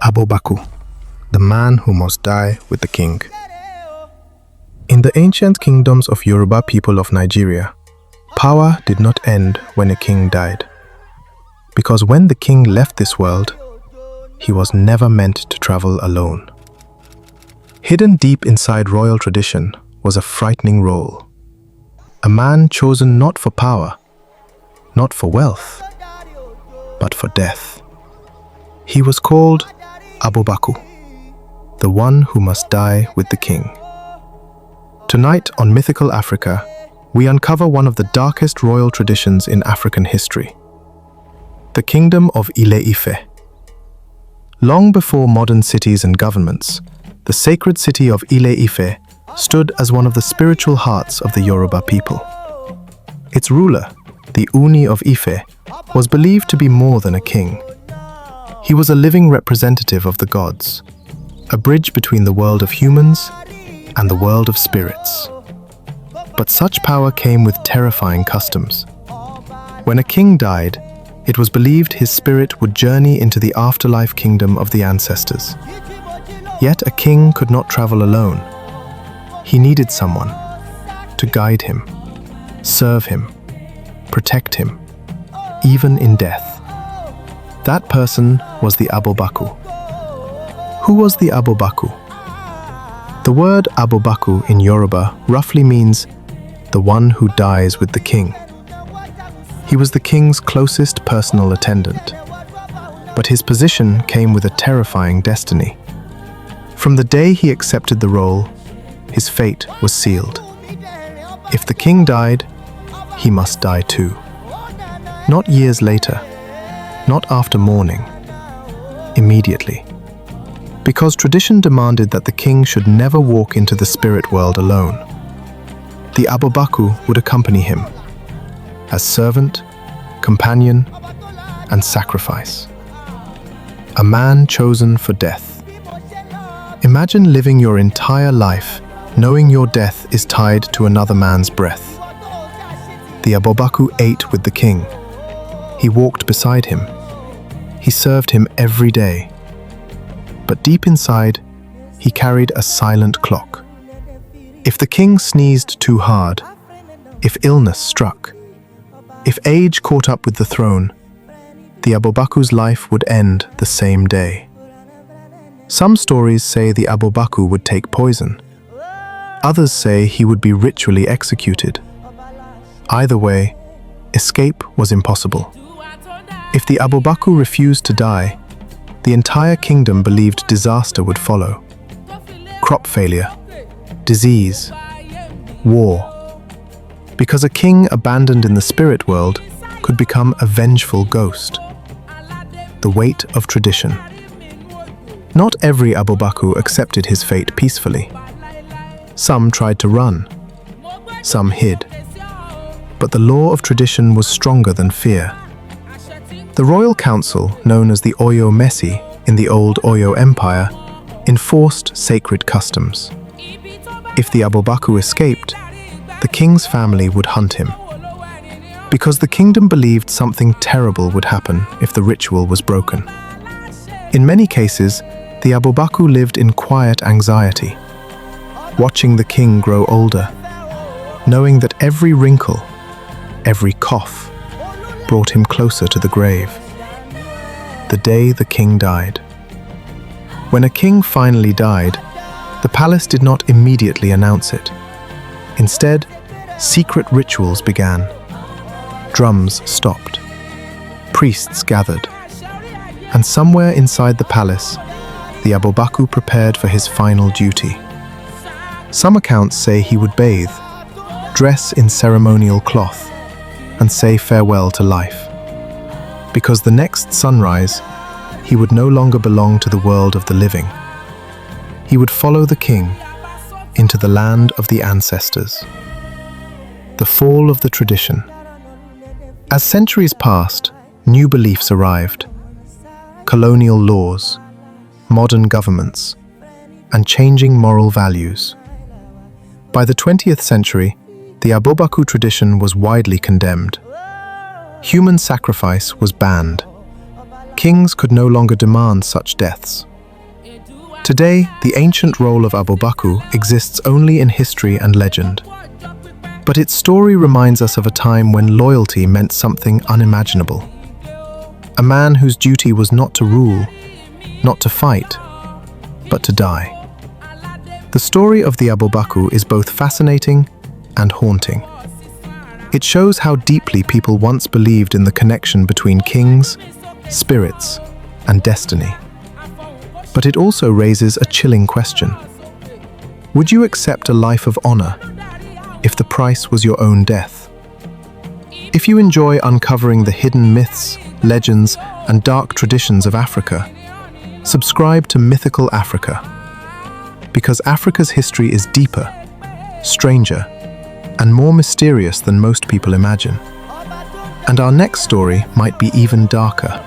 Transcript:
Abobaku, the man who must die with the king. In the ancient kingdoms of Yoruba people of Nigeria, power did not end when a king died. Because when the king left this world, he was never meant to travel alone. Hidden deep inside royal tradition was a frightening role. A man chosen not for power, not for wealth, but for death. He was called Abobaku, the one who must die with the king. Tonight on Mythical Africa, we uncover one of the darkest royal traditions in African history, the kingdom of Ile-Ife. Long before modern cities and governments, the sacred city of Ile-Ife stood as one of the spiritual hearts of the Yoruba people. Its ruler, the Uni of Ife, was believed to be more than a king. He was a living representative of the gods, a bridge between the world of humans and the world of spirits. But such power came with terrifying customs. When a king died, it was believed his spirit would journey into the afterlife kingdom of the ancestors. Yet a king could not travel alone. He needed someone to guide him, serve him, protect him, even in death. That person was the Abobaku. Who was the Abobaku? The word Abobaku in Yoruba roughly means the one who dies with the king. He was the king's closest personal attendant, but his position came with a terrifying destiny. From the day he accepted the role, his fate was sealed. If the king died, he must die too. Not years later, not after mourning, immediately. Because tradition demanded that the king should never walk into the spirit world alone. The Abobaku would accompany him as servant, companion, and sacrifice. A man chosen for death. Imagine living your entire life knowing your death is tied to another man's breath. The Abobaku ate with the king. He walked beside him. He served him every day. But deep inside, he carried a silent clock. If the king sneezed too hard, if illness struck, if age caught up with the throne, the Abobaku's life would end the same day. Some stories say the Abobaku would take poison. Others say he would be ritually executed. Either way, escape was impossible. If the Abobaku refused to die, the entire kingdom believed disaster would follow. Crop failure, disease, war. Because a king abandoned in the spirit world could become a vengeful ghost. The weight of tradition. Not every Abobaku accepted his fate peacefully. Some tried to run, some hid. But the law of tradition was stronger than fear. The royal council, known as the Oyo Messi in the old Oyo Empire, enforced sacred customs. If the Abobaku escaped, the king's family would hunt him. Because the kingdom believed something terrible would happen if the ritual was broken. In many cases, the Abobaku lived in quiet anxiety, watching the king grow older, knowing that every wrinkle, every cough, brought him closer to the grave. The day the king died. When a king finally died, the palace did not immediately announce it. Instead, secret rituals began. Drums stopped. Priests gathered. And somewhere inside the palace, the Abobaku prepared for his final duty. Some accounts say he would bathe, dress in ceremonial cloth, and say farewell to life. Because the next sunrise, he would no longer belong to the world of the living. He would follow the king into the land of the ancestors. The fall of the tradition. As centuries passed, new beliefs arrived. Colonial laws, modern governments, and changing moral values. By the 20th century, the Abobaku tradition was widely condemned. Human sacrifice was banned. Kings could no longer demand such deaths. Today, the ancient role of Abobaku exists only in history and legend. But its story reminds us of a time when loyalty meant something unimaginable. A man whose duty was not to rule, not to fight, but to die. The story of the Abobaku is both fascinating and haunting. It shows how deeply people once believed in the connection between kings, spirits, and destiny. But it also raises a chilling question. Would you accept a life of honor if the price was your own death? If you enjoy uncovering the hidden myths, legends, and dark traditions of Africa, subscribe to Mythical Africa. Because Africa's history is deeper, stranger, and more mysterious than most people imagine. And our next story might be even darker.